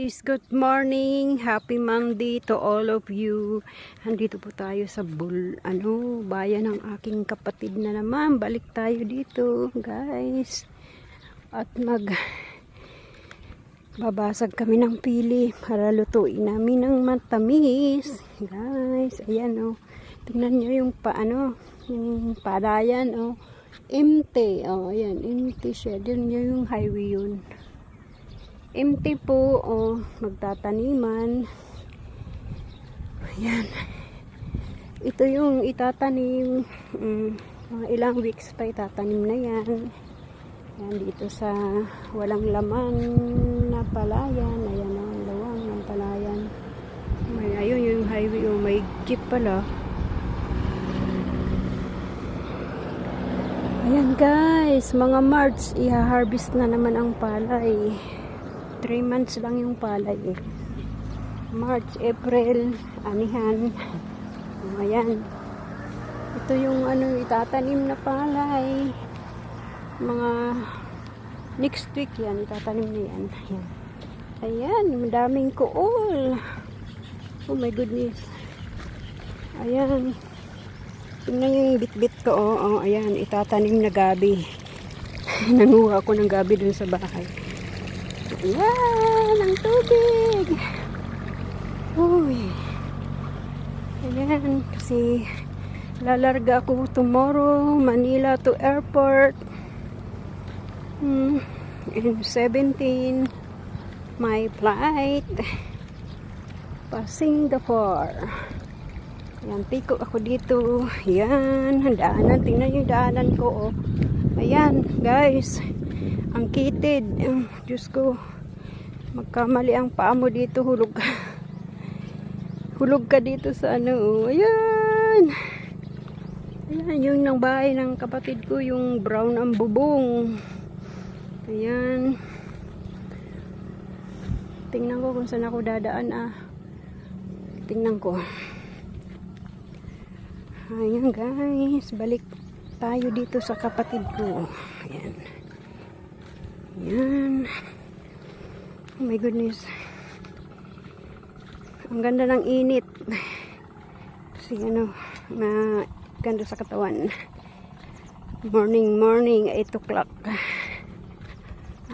guys, good morning, happy Monday to all of you. Andito po tayo sa bayan ng aking kapatid na naman. Balik tayo dito guys. At babasag kami ng pili para lutuin namin ng matamis. Guys, ayan oh. Tingnan nyo yung yung palayan oh. Empty, oh ayan, empty siya. Doon yung highway yun. Empty po, oh, magtataniman. Ayan. Ito yung itatanim. Mga ilang weeks pa itatanim na yan. Ayan, dito sa walang laman na palayan. Ayan ang lawang ng palayan. Ayun yung highway, oh, may jeep pala. Ayan guys, mga March, iha-harvest na naman ang palay. 3 months lang yung palay eh. March, April, anihan. Ayan. Ito yung itatanim na palay. Mga next week yan, itatanim na yan. Ayan. Ayan, madaming kuol. Oh my goodness. Ayan. Tingnan yung bit-bit ko. Oh, ayan, itatanim na gabi. Nanguha ako ng gabi dun sa bahay. Ayan, ang tubig. Uy. Ayan, kasi lalarga ako tomorrow, Manila to airport. In 17, my flight pa Singapore. Ayan, piko ako dito. Ayan, daanan. Tingnan yung daanan ko. Oh. Ayan, guys. Ang kitid. Diyos ko. Magkamali ang paa mo dito. Hulog ka. Hulog ka dito sa oh. Ayan. Ayan, yung ng bahay ng kapatid ko. Yung brown ang bubong. Ayan. Tingnan ko kung saan ako dadaan Tingnan ko. Ayan guys, balik tayo dito sa kapatid ko. Ayan. Ayan. Oh my goodness. Ang ganda ng init. Kasi na ganda sa katawan. Morning, 8 o'clock.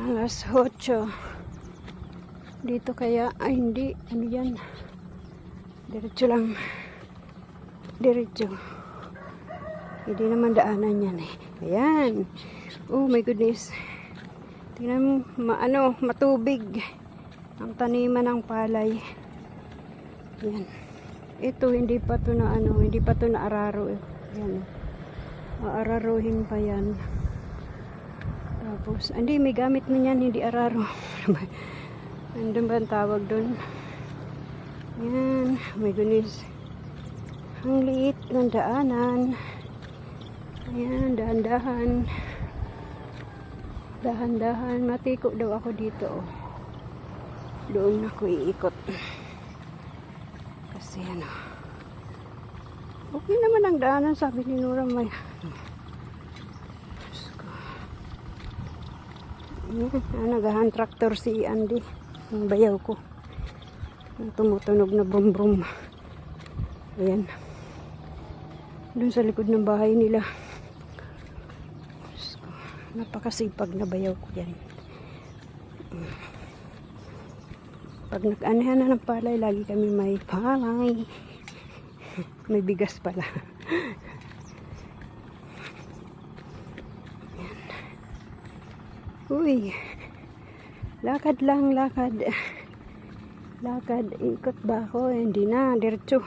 Alas 8. Dito kaya, hindi, yan. Diretso lang. Diretso. Hindi naman daanan yan eh. Ayan. Oh my goodness. Tingnan mo, matubig. Ang taniman ng palay. Ayan. Ito, hindi pa to na araro. Ayan. Aararuhin pa yan. Tapos, hindi, may gamit na yan, hindi araro. Andun ba ang tawag dun? Ayan. Oh my goodness. Ang liit ng daanan. Ayan, dahan-dahan. Dahan-dahan. Matiko daw ako dito. Oh. Doon ako iikot. Kasi okay naman ang daanan, sabi ni Nora. May nagahan tractor si Andy. Ang bayaw ko. Tumutunog na brum-brum. Ayan. Doon sa likod ng bahay nila. Napakasipag na bayaw ko yan. Pag nag-anahan na ng palay, lagi kami may palay. May bigas pala. Uy. Lakad lang, lakad. Lakad. Ikot ba ako? Hindi na. Diretso.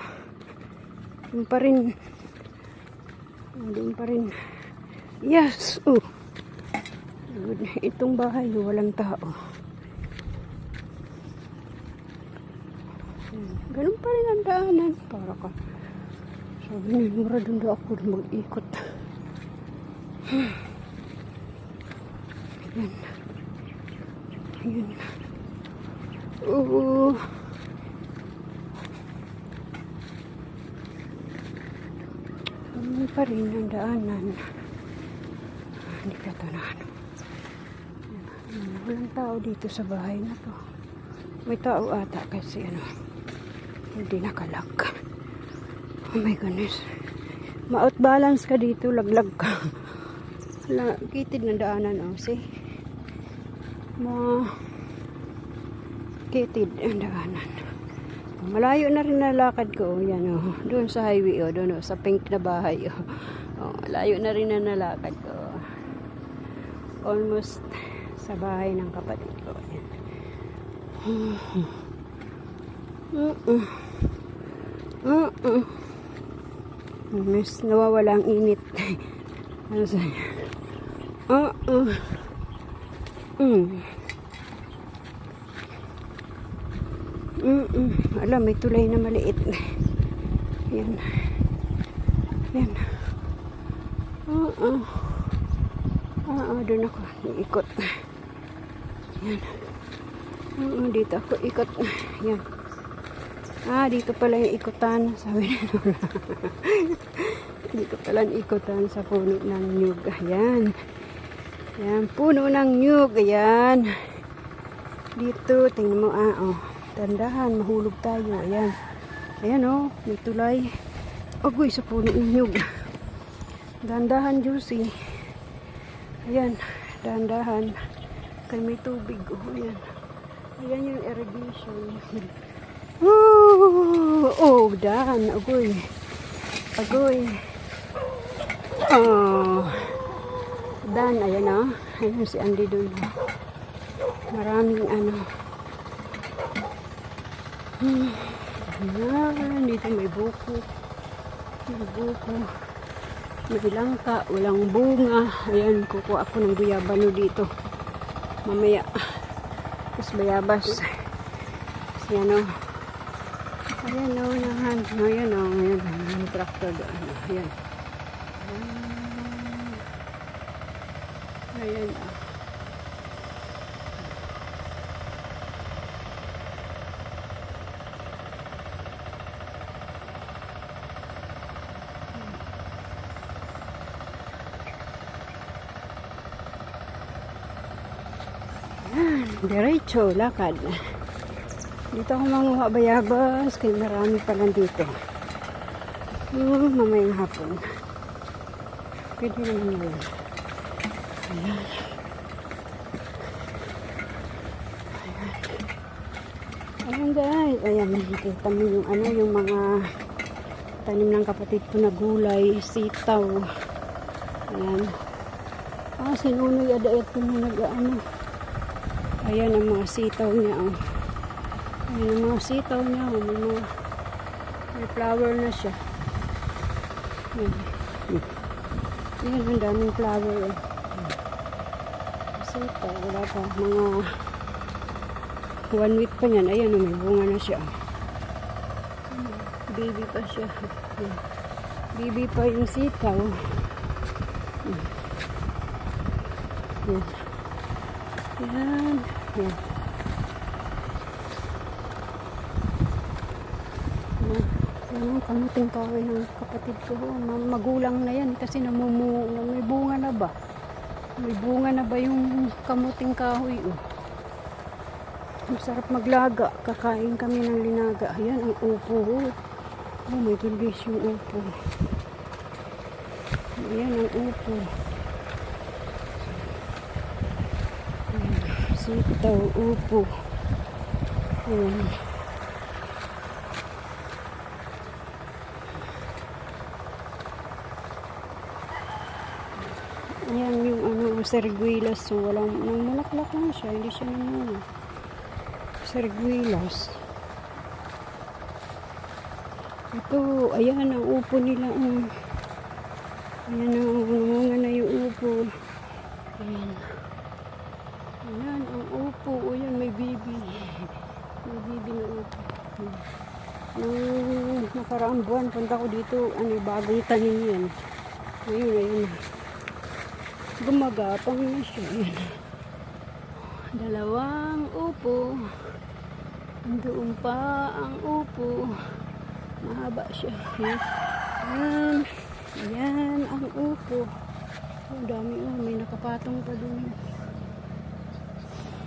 Doon pa rin. Doon pa rin. Yes! Oh! Good. Itong bahay, walang tao. Ganun pa rin ang daanan. Para ka. Sabi na, mura doon daw ako mag-ikot. Ayan. Ayan. Oo. Ganun pa rin ang daanan. Hindi ka ito na Walang tao dito sa bahay na to. May tao ata kasi ano, hindi nakalak. Oh my goodness. Ma-out balance ka dito, laglag ka. Kitid na daanan, oh, see? Kitid ang daanan. Malayo na rin nalakad ko, oh, yan, oh. Doon sa highway, oh, doon, oh, sa pink na bahay, oh. Oh, malayo na rin na nalakad ko. Almost sa bahay ng kapatid ko. Yan. Miss, nawawala ang init. Ano sa'yo? Alam, may tulay na maliit. Yan. Yan. Doon ako. Ikot. Yan. Dito ako ikot. Yan. Dito pala yung ikutan. Sabi na Lola. Dito pala yung ikutan sa puno ng nyug. Ayan. Ayan. Puno ng nyug. Ayan. Dito. Tingnan mo. Oh. Tandahan. Mahulog tayo. Ayan. Ayan, oh. May tulay. Agoy sa puno ng nyug. Dandahan, juicy. Ayan. Dandahan. Kaya may tubig. Ayan. Ayan yung irrigation. Dan. Agoy. Dan. Ayan, oh. Ayan si Andy doon. Maraming ano. Ayan. Dito may buko. May langka. Walang bunga. Ayan. Kukuha ako ng guyabano dito. Mamaya. Tapos bayabas. Ayan, oh. Ayan, oh. Ayan, oh. Ayan. May tractor doon. Ayan. Ayan, oh. Diretso, lakad. Dito ako manguha bayabas, kaya marami pa lang dito. Mamayang hapon. Pwede naman yun. Ayan. Ayan guys. Ayan, nakikita mo yung ano, yung mga tanim ng kapatid ko na gulay, sitaw. Ayan. Sinunoy adaet ko na nag-ano. Ayan ang mga sitaw niya, oh. Ayan ang mga sitaw niya, oh. May flower na siya. Ayan. Ayan, ang daming flower, oh. Sitaw, wala pa. Mga 1 week pa niyan. Ayan, oh, may bunga na siya. Baby pa siya. Ayan. Baby pa yung sitaw. Ayan. Yan. Yan. Yan. Kamuting kahoy ng kapatid ko. Magulang na yan kasi may bunga na ba? May bunga na ba yung kamuting kahoy? Masarap maglaga. Kakain kami ng linaga. Ayan ang upo. Oh my goodness, yung upo. Ayan ang upo. Sitaw, upo. Ayan. Ayan yung ano, serguilas. So, walang, malaklak lang siya. Hindi siya naman. Serguilas. Ito, ayan ang upo nila. Ayan ang umunga na yung upo. Ayan. Ayan, ang upo. Ayan, may bibi. May bibi na upo. Nung nakaraang buwan, punta ko dito, bagong tanim yan. Ngayon, ayun. Gumagapang na siya. Ayan. Dalawang upo. Doon pa ang upo. Mahaba siya. Ayan. Ayan ang upo. Ang dami. May nakapatong pa dun.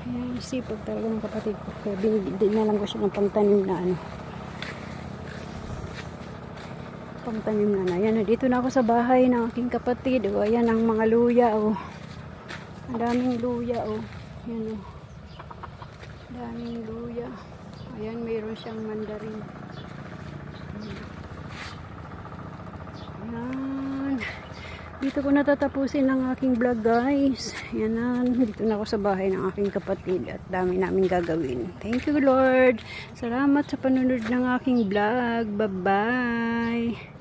Ayan, sipag talaga ng kapatid ko. Kaya dinalang ko siya ng pangtanim na ano. Pangtanim na. Ayan, dito na ako sa bahay ng aking kapatid. O, ayan ang mga luya. O. Ang daming luya. O. Ayan o. Daming luya. Ayan, mayroon siyang mandarin. Ayan. Dito ko natatapusin ang aking vlog, guys. Ayan na. Dito na ako sa bahay ng aking kapatid. At dami namin gagawin. Thank you, Lord. Salamat sa panunod ng aking vlog. Bye-bye.